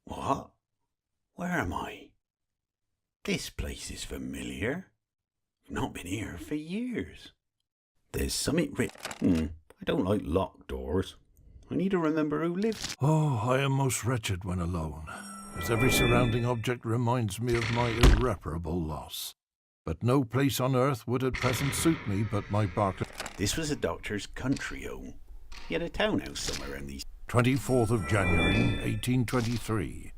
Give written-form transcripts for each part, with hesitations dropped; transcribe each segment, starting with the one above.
What? Where am I? This place is familiar. I've not been here for years. There's something written. I don't like locked doors. I need to remember who lives. Oh, I am most wretched when alone, as every surrounding object reminds me of my irreparable loss. But no place on earth would at present suit me but my Barclay. This was a doctor's country home. He had a townhouse somewhere in these. 24th of January, 1823.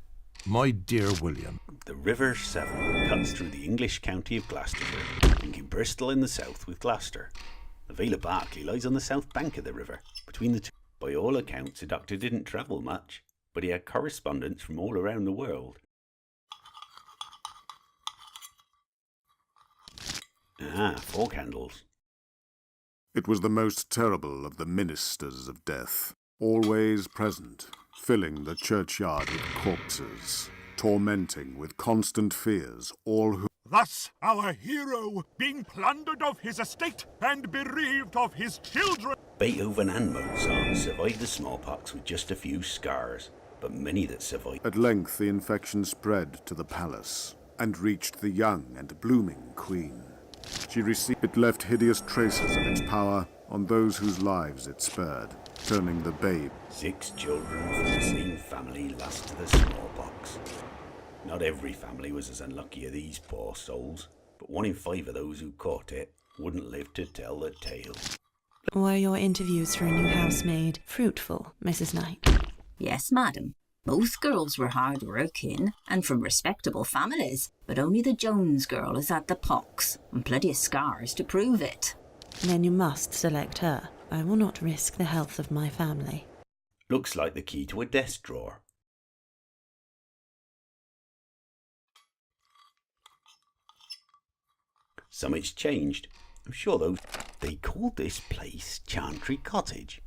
My dear William. The River Severn cuts through the English county of Gloucestershire, linking Bristol in the south with Gloucester. The Vale of Berkeley lies on the south bank of the river, between the two. By all accounts, the doctor didn't travel much, but he had correspondents from all around the world. Ah, 4 candles. It was the most terrible of the ministers of death, always present, filling the churchyard with corpses, tormenting with constant fears all who... Thus our hero, being plundered of his estate and bereaved of his children. Beethoven and Mozart survived the smallpox with just a few scars, but many that survived. At length the infection spread to the palace, and reached the young and blooming queen. She received it left hideous traces of its power on those whose lives it spared, turning the babe. 6 children from the same family lost to the smallpox. Not every family was as unlucky as these poor souls, but 1 in 5 of those who caught it wouldn't live to tell the tale. Were your interviews for a new housemaid fruitful, Mrs. Knight? Yes, madam. Both girls were hard-working and from respectable families, but only the Jones girl has had the pox, and plenty of scars to prove it. Then you must select her. I will not risk the health of my family. Looks like the key to a desk drawer. Something's changed. I'm sure those... They called this place Chantry Cottage.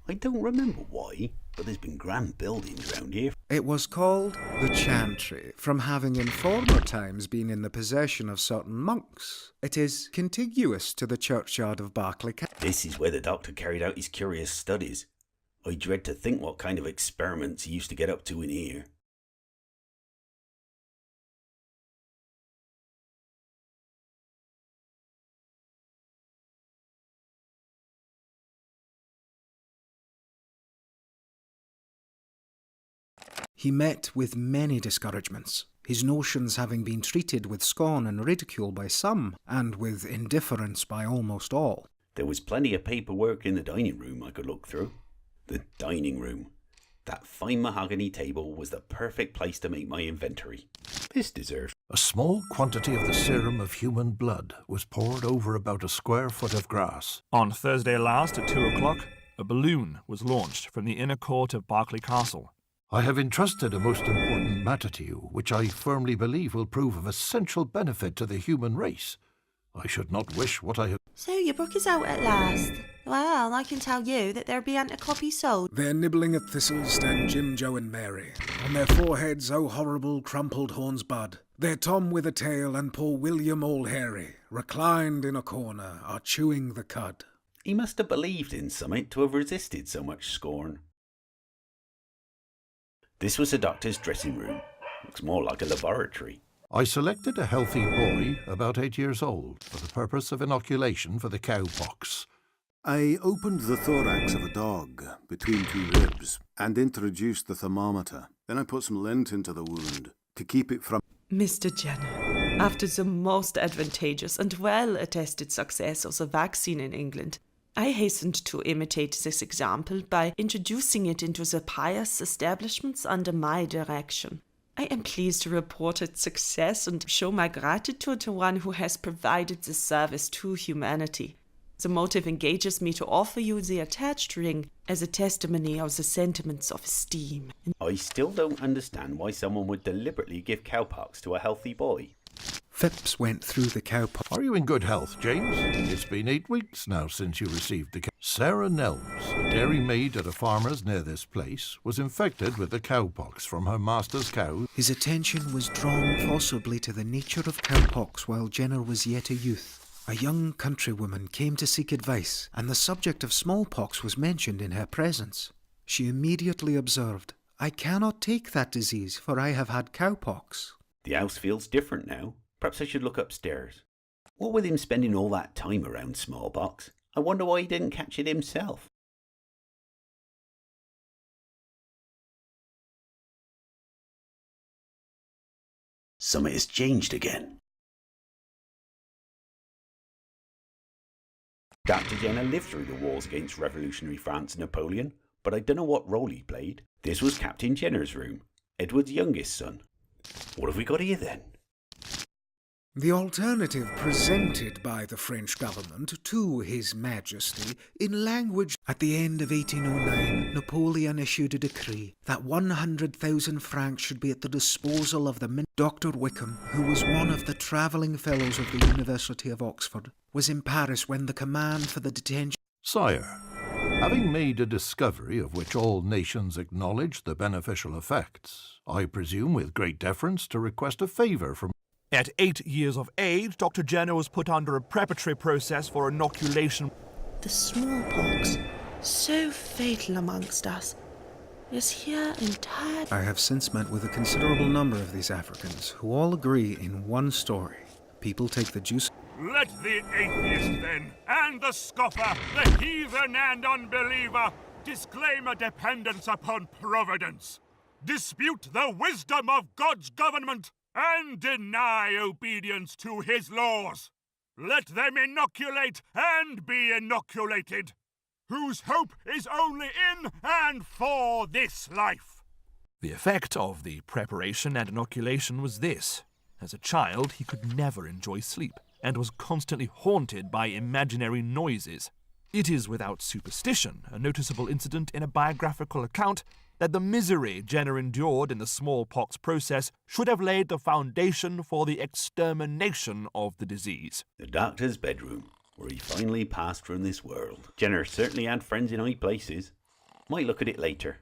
I don't remember why, but there's been grand buildings around here. It was called the Chantry, from having in former times been in the possession of certain monks. It is contiguous to the churchyard of Berkeley. This is where the doctor carried out his curious studies. I dread to think what kind of experiments he used to get up to in here. He met with many discouragements, his notions having been treated with scorn and ridicule by some, and with indifference by almost all. There was plenty of paperwork in the dining room I could look through. The dining room. That fine mahogany table was the perfect place to make my inventory. This deserves. A small quantity of the serum of human blood was poured over about a square foot of grass. On Thursday last at 2 o'clock, a balloon was launched from the inner court of Berkeley Castle. I have entrusted a most important matter to you, which I firmly believe will prove of essential benefit to the human race. I should not wish what I have... So your book is out at last. Well, I can tell you that there bean't a copy sold. There nibbling at thistles stand Jim, Joe and Mary. On their foreheads, oh horrible, crumpled horns bud. Their Tom with a tail and poor William Old Harry, reclined in a corner, are chewing the cud. He must have believed in something to have resisted so much scorn. This was the doctor's dressing room. Looks more like a laboratory. I selected a healthy boy, about 8 years old, for the purpose of inoculation for the cowpox. I opened the thorax of a dog between 2 ribs and introduced the thermometer. Then I put some lint into the wound to keep it from... Mr. Jenner, after the most advantageous and well-attested success of the vaccine in England, I hastened to imitate this example by introducing it into the pious establishments under my direction. I am pleased to report its success and show my gratitude to one who has provided this service to humanity. The motive engages me to offer you the attached ring as a testimony of the sentiments of esteem. I still don't understand why someone would deliberately give cowpox to a healthy boy. Phipps went through the cowpox. Are you in good health, James? It's been 8 weeks now since you received the Sarah Nelms, a dairy maid at a farmer's near this place, was infected with the cowpox from her master's cow. His attention was drawn forcibly to the nature of cowpox while Jenner was yet a youth. A young countrywoman came to seek advice, and the subject of smallpox was mentioned in her presence. She immediately observed I cannot take that disease, for I have had cowpox. The house feels different now. Perhaps I should look upstairs. What with him spending all that time around smallpox, I wonder why he didn't catch it himself. Something has changed again. Dr. Jenner lived through the wars against revolutionary France and Napoleon, but I don't know what role he played. This was Captain Jenner's room, Edward's youngest son. What have we got here then? The alternative presented by the French government to His Majesty in language. At the end of 1809, Napoleon issued a decree that 100,000 francs should be at the disposal of the Dr. Wickham, who was one of the travelling fellows of the University of Oxford, was in Paris when the command for the detention. Sire, having made a discovery of which all nations acknowledge the beneficial effects, I presume with great deference to request a favour from... At 8 years of age, Dr. Jenner was put under a preparatory process for inoculation. The smallpox, so fatal amongst us, is here entirely. I have since met with a considerable number of these Africans who all agree in one story. People take the juice. Let the atheist then, and the scoffer, the heathen and unbeliever, disclaim a dependence upon providence, dispute the wisdom of God's government, and deny obedience to his laws. Let them inoculate and be inoculated, whose hope is only in and for this life. The effect of the preparation and inoculation was this. As a child, he could never enjoy sleep, and was constantly haunted by imaginary noises. It is without superstition a noticeable incident in a biographical account that the misery Jenner endured in the smallpox process should have laid the foundation for the extermination of the disease. The doctor's bedroom, where he finally passed from this world. Jenner certainly had friends in high places. Might look at it later.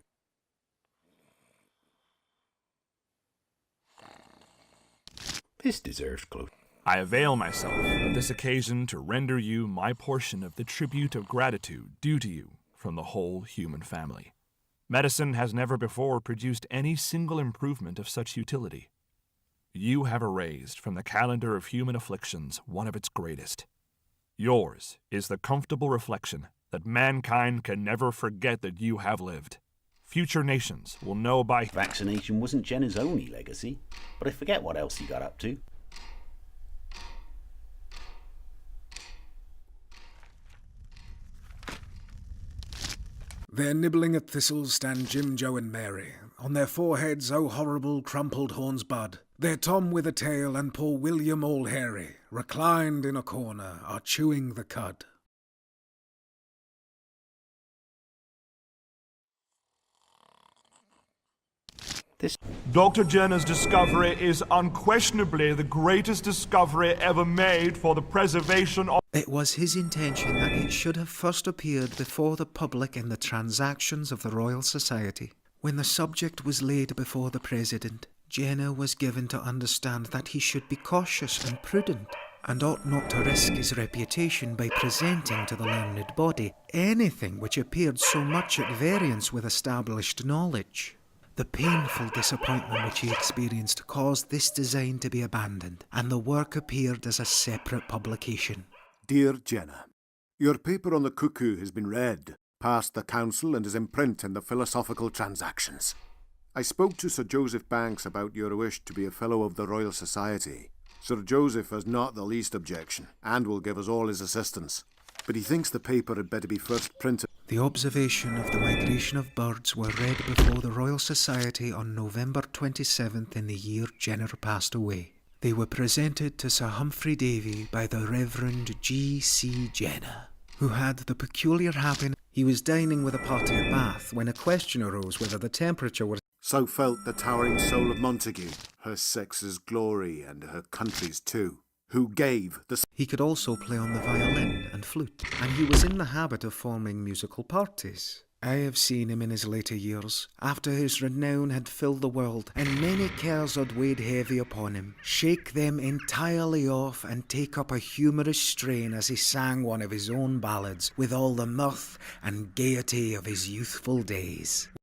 This deserves close. I avail myself of this occasion to render you my portion of the tribute of gratitude due to you from the whole human family. Medicine has never before produced any single improvement of such utility. You have erased from the calendar of human afflictions one of its greatest. Yours is the comfortable reflection that mankind can never forget that you have lived. Future nations will know by... Vaccination wasn't Jenner's only legacy, but I forget what else he got up to. There nibbling at thistles stand Jim, Joe and Mary. On their foreheads, oh horrible, crumpled horns bud. Their Tom with a tail and poor William all hairy, reclined in a corner, are chewing the cud. Dr. Jenner's discovery is unquestionably the greatest discovery ever made for the preservation of... It was his intention that it should have first appeared before the public in the Transactions of the Royal Society. When the subject was laid before the President, Jenner was given to understand that he should be cautious and prudent, and ought not to risk his reputation by presenting to the learned body anything which appeared so much at variance with established knowledge. The painful disappointment which he experienced caused this design to be abandoned, and the work appeared as a separate publication. Dear Jenner, your paper on the cuckoo has been read, passed the council, and is in print in the Philosophical Transactions. I spoke to Sir Joseph Banks about your wish to be a Fellow of the Royal Society. Sir Joseph has not the least objection, and will give us all his assistance. But he thinks the paper had better be first printed. The observation of the migration of birds were read before the Royal Society on November 27th in the year Jenner passed away. They were presented to Sir Humphrey Davy by the Reverend G.C. Jenner, who had the peculiar happiness. He was dining with a party at Bath when a question arose whether the temperature was... So felt the towering soul of Montague, her sex's glory and her country's too, who gave the... He could also play on the violin and flute, and he was in the habit of forming musical parties. I have seen him in his later years, after his renown had filled the world, and many cares had weighed heavy upon him, shake them entirely off and take up a humorous strain as he sang one of his own ballads with all the mirth and gaiety of his youthful days.